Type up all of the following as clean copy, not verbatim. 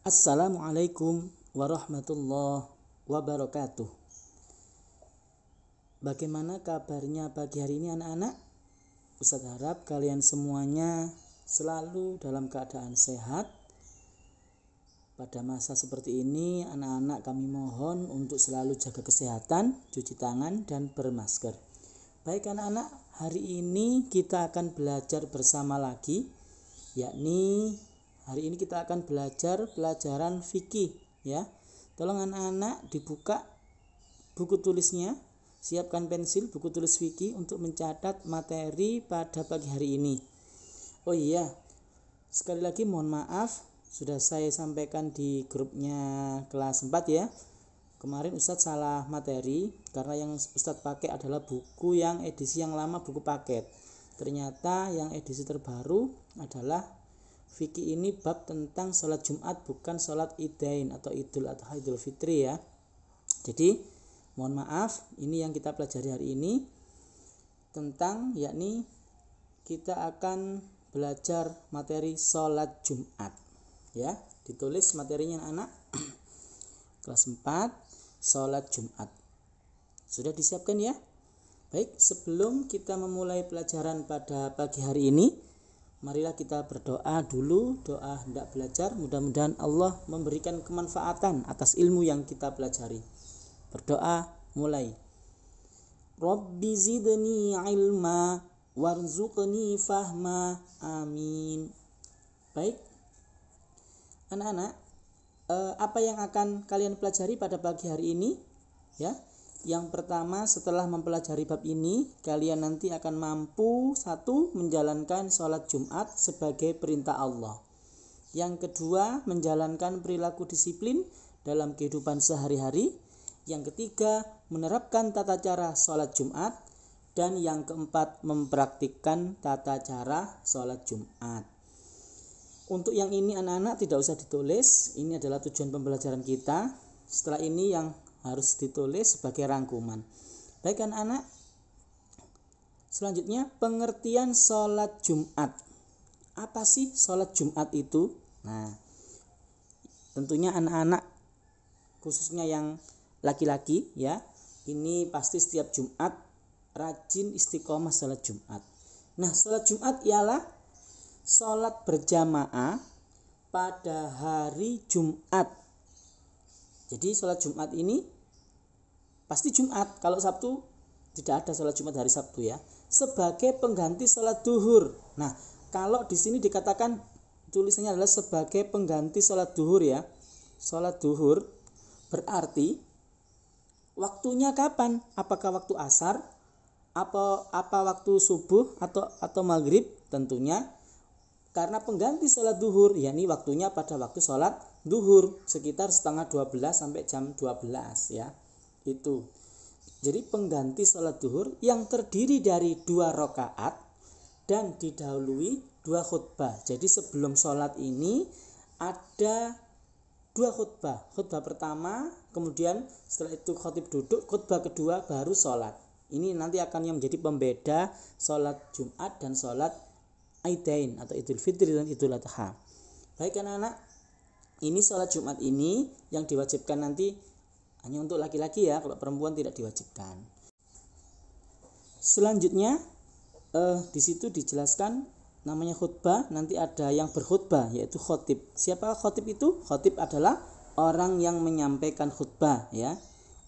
Assalamualaikum warahmatullahi wabarakatuh. Bagaimana kabarnya pagi hari ini anak-anak? Ustadz harap kalian semuanya selalu dalam keadaan sehat. Pada masa seperti ini anak-anak kami mohon untuk selalu jaga kesehatan, cuci tangan dan bermasker. Baik anak-anak, hari ini kita akan belajar bersama lagi, yakni hari ini kita akan belajar pelajaran fikih ya. Tolong anak-anak dibuka buku tulisnya, siapkan pensil buku tulis fikih untuk mencatat materi pada pagi hari ini. Oh iya, sekali lagi mohon maaf sudah saya sampaikan di grupnya kelas 4 ya. Kemarin Ustadz salah materi karena yang Ustadz pakai adalah buku yang edisi yang lama, buku paket. Ternyata yang edisi terbaru adalah fikih ini bab tentang sholat Jumat, bukan sholat Idain atau Idul Adha Idul Fitri ya. Jadi mohon maaf, ini yang kita pelajari hari ini tentang, yakni kita akan belajar materi sholat Jumat ya. Ditulis materinya anak kelas 4 sholat Jumat. Sudah disiapkan ya? Baik, sebelum kita memulai pelajaran pada pagi hari ini, marilah kita berdoa dulu, doa hendak belajar. Mudah-mudahan Allah memberikan kemanfaatan atas ilmu yang kita pelajari. Berdoa mulai. Rabbi zidni ilma warzuqni fahma. Amin. Baik. Anak-anak, apa yang akan kalian pelajari pada pagi hari ini? Ya. Yang pertama, setelah mempelajari bab ini, kalian nanti akan mampu satu, menjalankan sholat Jumat sebagai perintah Allah. Yang kedua, menjalankan perilaku disiplin dalam kehidupan sehari-hari. Yang ketiga, menerapkan tata cara sholat Jumat. Dan yang keempat, mempraktikkan tata cara sholat Jumat. Untuk yang ini anak-anak tidak usah ditulis, ini adalah tujuan pembelajaran kita. Setelah ini yang harus ditulis sebagai rangkuman. Baik anak-anak, selanjutnya pengertian sholat Jumat. Apa sih sholat Jumat itu? Nah, tentunya anak-anak khususnya yang laki-laki ya, ini pasti setiap Jumat rajin istiqomah sholat Jumat. Nah, sholat Jumat ialah sholat berjamaah pada hari Jumat. Jadi sholat Jumat ini pasti Jumat. Kalau Sabtu tidak ada sholat Jumat hari Sabtu ya. Sebagai pengganti sholat duhur. Nah, kalau di sini dikatakan tulisannya adalah sebagai pengganti sholat duhur ya. Sholat duhur berarti waktunya kapan? Apakah waktu asar? Apa waktu subuh atau maghrib? Tentunya karena pengganti sholat duhur, yakni waktunya pada waktu sholat duhur sekitar setengah 12 sampai jam 12 ya. Itu. Jadi pengganti sholat duhur yang terdiri dari 2 rakaat dan didahului 2 khutbah. Jadi sebelum sholat ini ada 2 khutbah. Khutbah pertama, kemudian setelah itu khatib duduk, khutbah kedua baru sholat. Ini nanti akan yang menjadi pembeda sholat Jumat dan sholat Aidain atau Idul Fitri dan Idul Adha. Baik anak-anak, ini sholat Jumat ini yang diwajibkan nanti hanya untuk laki-laki ya, kalau perempuan tidak diwajibkan. Selanjutnya di situ dijelaskan namanya khutbah, nanti ada yang berkhutbah yaitu khatib. Siapa khatib itu? Khatib adalah orang yang menyampaikan khutbah ya.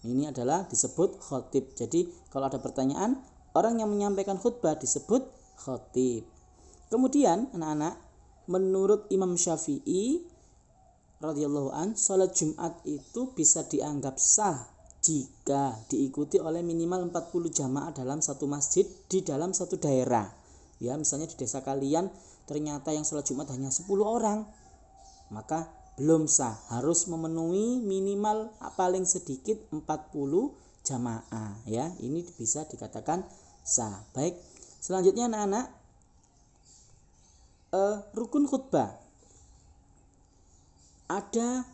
Ini adalah disebut khatib. Jadi kalau ada pertanyaan, orang yang menyampaikan khutbah disebut khatib. Kemudian anak-anak, menurut Imam Syafi'i radhiyallahu an, salat Jumat itu bisa dianggap sah jika diikuti oleh minimal 40 jamaah dalam satu masjid di dalam satu daerah. Ya, misalnya di desa kalian ternyata yang salat Jumat hanya 10 orang, maka belum sah, harus memenuhi minimal paling sedikit 40 jamaah ya. Ini bisa dikatakan sah. Baik, selanjutnya anak-anak, rukun khutbah. Ada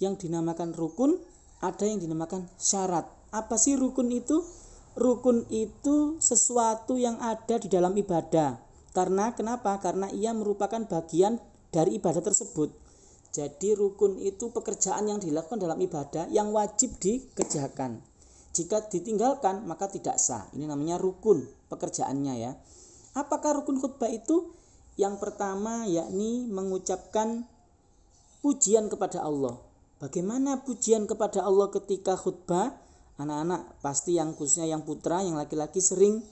yang dinamakan rukun, ada yang dinamakan syarat. Apa sih rukun itu? Rukun itu sesuatu yang ada di dalam ibadah. Karena kenapa? Karena ia merupakan bagian dari ibadah tersebut. Jadi rukun itu pekerjaan yang dilakukan dalam ibadah yang wajib dikerjakan. Jika ditinggalkan maka tidak sah. Ini namanya rukun pekerjaannya ya. Apakah rukun khutbah itu? Yang pertama yakni mengucapkan pujian kepada Allah. Bagaimana pujian kepada Allah ketika khutbah? Anak-anak pasti yang khususnya yang putra, yang laki-laki sering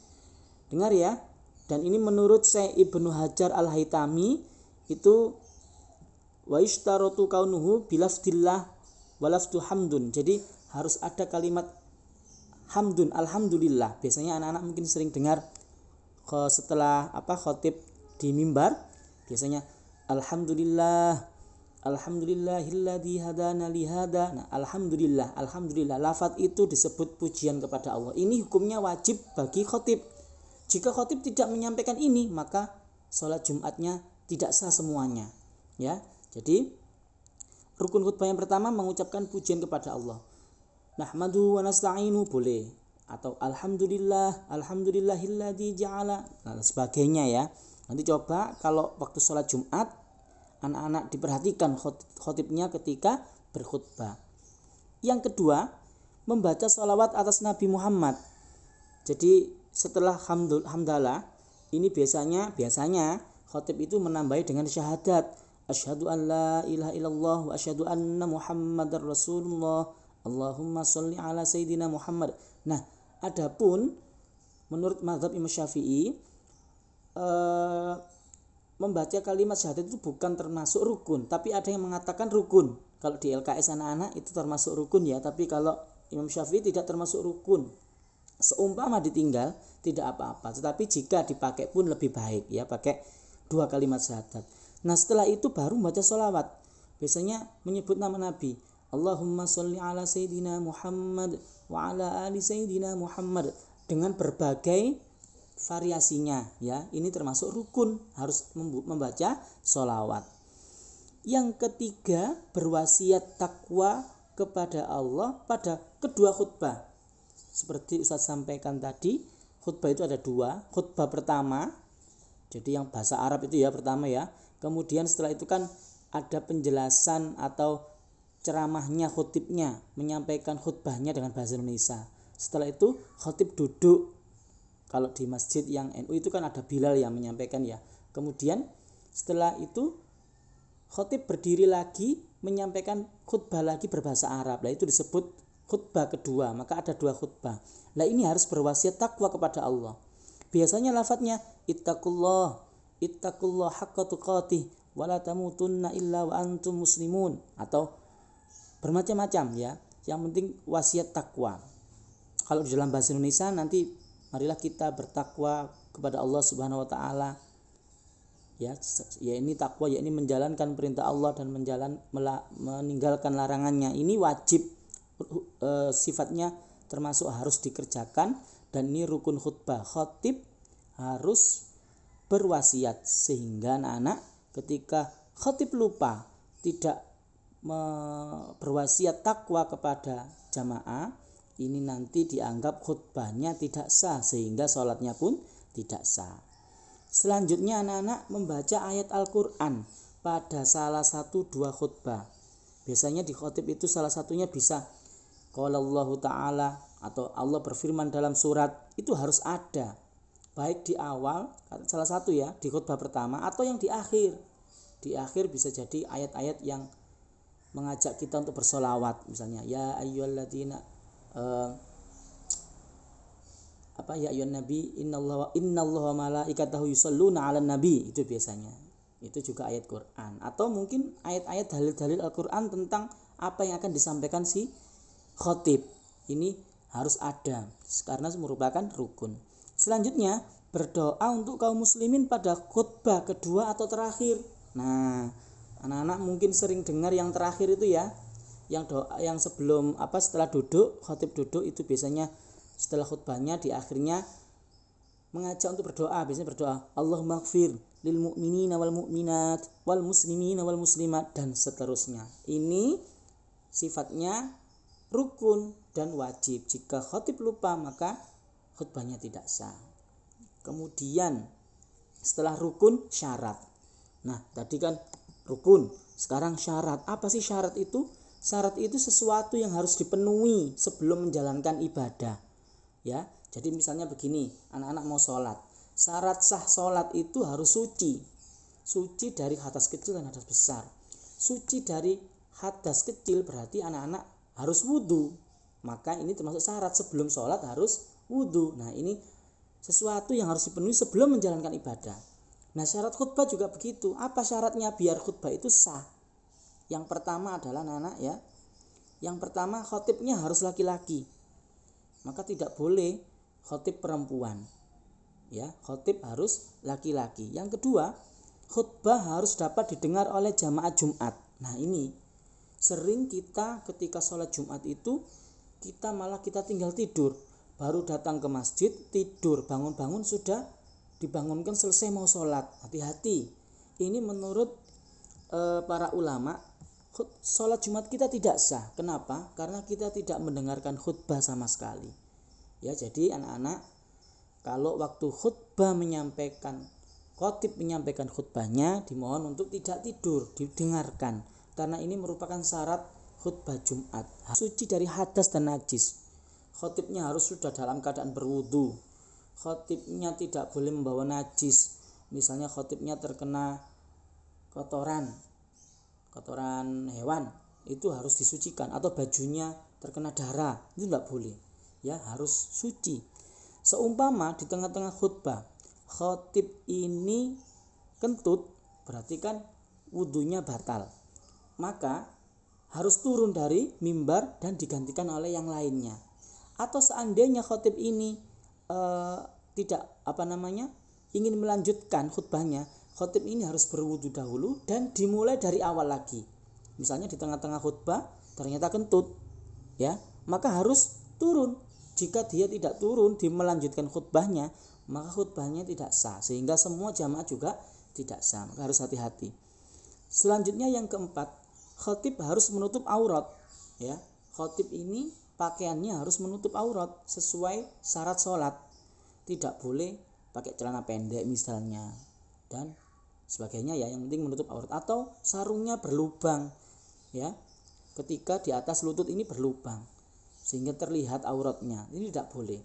dengar ya. Dan ini menurut Syekh Ibnu Hajar Al-Haytami itu wa ishtaratu kaunuhu bilafdillah walafdu hamdun. Jadi harus ada kalimat hamdun, alhamdulillah. Biasanya anak-anak mungkin sering dengar setelah khatib di mimbar, biasanya alhamdulillah, alhamdulillahilladzi hadana li hada. Nah, alhamdulillah, alhamdulillah. Lafaz itu disebut pujian kepada Allah. Ini hukumnya wajib bagi khatib. Jika khatib tidak menyampaikan ini, maka sholat Jumatnya tidak sah semuanya. Ya, jadi rukun khutbah yang pertama mengucapkan pujian kepada Allah. Nahmadu wa nasta'inu boleh, atau alhamdulillah, alhamdulillahilladzi ja'ala, nah sebagainya ya. Nanti coba kalau waktu sholat Jumat, anak-anak diperhatikan khatibnya ketika berkhutbah. Yang kedua, membaca sholawat atas Nabi Muhammad. Jadi setelah hamdalah, ini biasanya khatib itu menambahi dengan syahadat. Asyhadu an la ilaha illallah wa asyhadu anna Muhammadar Rasulullah. Allahumma sholli ala sayyidina Muhammad. Nah, adapun menurut mazhab Imam Syafi'i, membaca kalimat syahadat itu bukan termasuk rukun, tapi ada yang mengatakan rukun. Kalau di LKS anak-anak itu termasuk rukun ya, tapi kalau Imam Syafi'i tidak termasuk rukun. Seumpama ditinggal tidak apa-apa, tetapi jika dipakai pun lebih baik ya, pakai 2 kalimat syahadat. Nah, setelah itu baru membaca sholawat. Biasanya menyebut nama Nabi. Allahumma sholli ala sayyidina Muhammad wa ala ali sayyidina Muhammad, dengan berbagai variasinya ya. Ini termasuk rukun, harus membaca sholawat. Yang ketiga, berwasiat takwa kepada Allah pada kedua khutbah. Seperti Ustaz sampaikan tadi, khutbah itu ada 2. Khutbah pertama, jadi yang bahasa Arab itu ya pertama ya. Kemudian setelah itu kan ada penjelasan atau ceramahnya khutibnya, menyampaikan khutbahnya dengan bahasa Indonesia. Setelah itu khatib duduk. Kalau di masjid yang NU itu kan ada Bilal yang menyampaikan ya. Kemudian setelah itu khatib berdiri lagi menyampaikan khutbah lagi berbahasa Arab. Nah, itu disebut khutbah kedua. Maka ada 2 khutbah. Nah, ini harus berwasiat takwa kepada Allah. Biasanya lafadznya ittaqullah haqqa tuqatih wa la tamutunna illa wa antum muslimun, atau bermacam-macam ya. Yang penting wasiat takwa. Kalau di dalam bahasa Indonesia nanti marilah kita bertakwa kepada Allah Subhanahu wa taala. Ya ini takwa, ya ini menjalankan perintah Allah dan meninggalkan larangannya. Ini wajib, sifatnya termasuk harus dikerjakan, dan ini rukun khutbah. Khatib harus berwasiat, sehingga anak-anak ketika khatib lupa tidak berwasiat takwa kepada jamaah, ini nanti dianggap khutbahnya tidak sah, sehingga sholatnya pun tidak sah. Selanjutnya anak-anak membaca ayat Al-Quran pada salah satu 2 khutbah. Biasanya di khatib itu salah satunya bisa qala Allah Ta'ala, atau Allah berfirman dalam surat, itu harus ada. Baik di awal, salah satu ya, di khutbah pertama, atau yang di akhir. Di akhir bisa jadi ayat-ayat yang mengajak kita untuk bersolawat, misalnya ya ayyuhalladzina ya ayyuhan nabi innallaha malaikatahu yusholluna 'alan nabi, itu biasanya. Itu juga ayat Quran, atau mungkin ayat-ayat dalil-dalil Al-Quran tentang apa yang akan disampaikan si khatib. Ini harus ada karena merupakan rukun. Selanjutnya, berdoa untuk kaum muslimin pada khutbah kedua atau terakhir. Nah, anak-anak mungkin sering dengar yang terakhir itu ya. yang doa yang sebelum setelah duduk, khatib duduk itu biasanya setelah khutbahnya di akhirnya mengajak untuk berdoa, biasanya berdoa Allahumma ighfir lil mu'minina wal mu'minat wal muslimina wal muslimat dan seterusnya. Ini sifatnya rukun dan wajib. Jika khatib lupa maka khutbahnya tidak sah. Kemudian setelah rukun syarat. Nah, tadi kan rukun, sekarang syarat. Apa sih syarat itu? Syarat itu sesuatu yang harus dipenuhi sebelum menjalankan ibadah. Ya, jadi misalnya begini, anak-anak mau sholat. Syarat sah sholat itu harus suci. Suci dari hadas kecil dan hadas besar. Suci dari hadas kecil berarti anak-anak harus wudu. Maka ini termasuk syarat, sebelum sholat harus wudu. Nah, ini sesuatu yang harus dipenuhi sebelum menjalankan ibadah. Nah, syarat khutbah juga begitu. Apa syaratnya biar khutbah itu sah? Yang pertama adalah anak-anak ya. Yang pertama, khatibnya harus laki-laki. Maka tidak boleh khatib perempuan. Ya, khatib harus laki-laki. Yang kedua, khutbah harus dapat didengar oleh jamaah Jumat. Nah, ini sering kita ketika sholat Jumat itu kita tinggal tidur. Baru datang ke masjid, tidur, bangun-bangun sudah dibangunkan selesai mau sholat. Hati-hati. Ini menurut para ulama, sholat Jumat kita tidak sah. Kenapa? Karena kita tidak mendengarkan khutbah sama sekali. Ya, jadi anak-anak, kalau waktu khutbah khatib menyampaikan khutbahnya, dimohon untuk tidak tidur, didengarkan. Karena ini merupakan syarat khutbah Jumat. Suci dari hadas dan najis. Khatibnya harus sudah dalam keadaan berwudu. Khatibnya tidak boleh membawa najis. Misalnya khatibnya terkena kotoran hewan, itu harus disucikan. Atau bajunya terkena darah, itu tidak boleh. Ya, harus suci. Seumpama di tengah-tengah khutbah, khatib ini kentut, berarti kan wudunya batal. Maka harus turun dari mimbar dan digantikan oleh yang lainnya. Atau seandainya khatib ini ingin melanjutkan khutbahnya, khatib ini harus berwudu dahulu dan dimulai dari awal lagi. Misalnya di tengah-tengah khutbah ternyata kentut, ya, maka harus turun. Jika dia tidak turun di melanjutkan khutbahnya, maka khutbahnya tidak sah, sehingga semua jamaah juga tidak sah. Maka harus hati-hati. Selanjutnya yang keempat, khatib harus menutup aurat, ya. Khatib ini pakaiannya harus menutup aurat sesuai syarat sholat. Tidak boleh pakai celana pendek misalnya dan sebagainya, ya. Yang penting menutup aurat. Atau sarungnya berlubang, ya. Ketika di atas lutut ini berlubang sehingga terlihat auratnya, ini tidak boleh.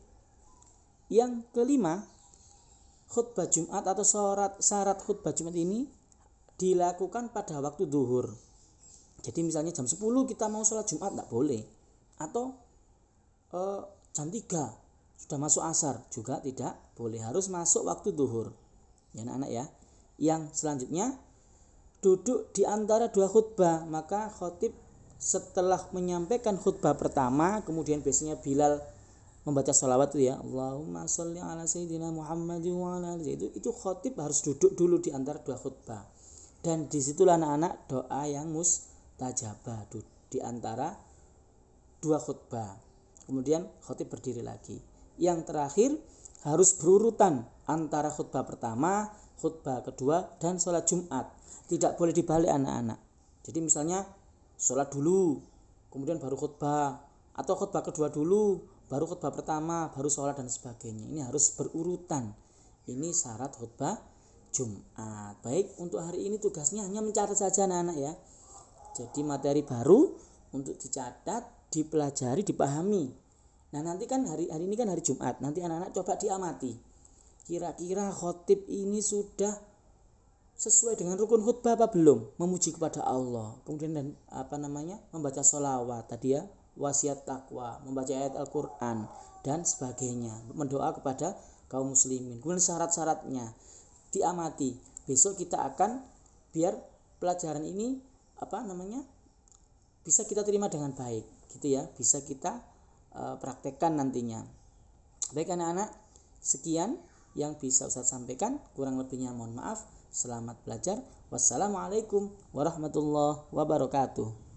Yang kelima, khutbah Jumat atau syarat khutbah Jumat ini dilakukan pada waktu duhur. Jadi misalnya jam 10 kita mau sholat Jumat, tidak boleh. Atau jam 3 sudah masuk asar, juga tidak boleh. Harus masuk waktu duhur. Ya anak-anak ya. Yang selanjutnya, duduk di antara dua khutbah. Maka khatib setelah menyampaikan khutbah pertama, kemudian biasanya Bilal membaca sholawat itu, ya, Allahumma sholli ala sayyidina Muhammadin wa ala alihi. Itu khatib harus duduk dulu di antara dua khutbah. Dan disitulah anak-anak doa yang mustajabah di antara dua khutbah. Kemudian khatib berdiri lagi. Yang terakhir harus berurutan antara khutbah pertama, khutbah kedua, dan sholat Jumat. Tidak boleh dibalik anak-anak. Jadi misalnya sholat dulu, kemudian baru khutbah, atau khutbah kedua dulu, baru khutbah pertama, baru sholat dan sebagainya. Ini harus berurutan. Ini syarat khutbah Jumat. Baik, untuk hari ini tugasnya hanya mencatat saja anak-anak ya. Jadi materi baru untuk dicatat, dipelajari, dipahami. Nah, nanti kan hari ini kan hari Jumat. Nanti anak-anak coba diamati. Kira-kira khatib ini sudah sesuai dengan rukun khutbah apa belum? Memuji kepada Allah. Kemudian membaca sholawat tadi ya, wasiat takwa, membaca ayat Al-Qur'an dan sebagainya. Mendoa kepada kaum muslimin. Kemudian syarat-syaratnya diamati. Besok kita akan biar pelajaran ini bisa kita terima dengan baik, gitu ya, bisa kita praktekkan nantinya. Baik anak-anak, sekian yang bisa Ustaz sampaikan, kurang lebihnya mohon maaf. Selamat belajar. Wassalamualaikum warahmatullahi wabarakatuh.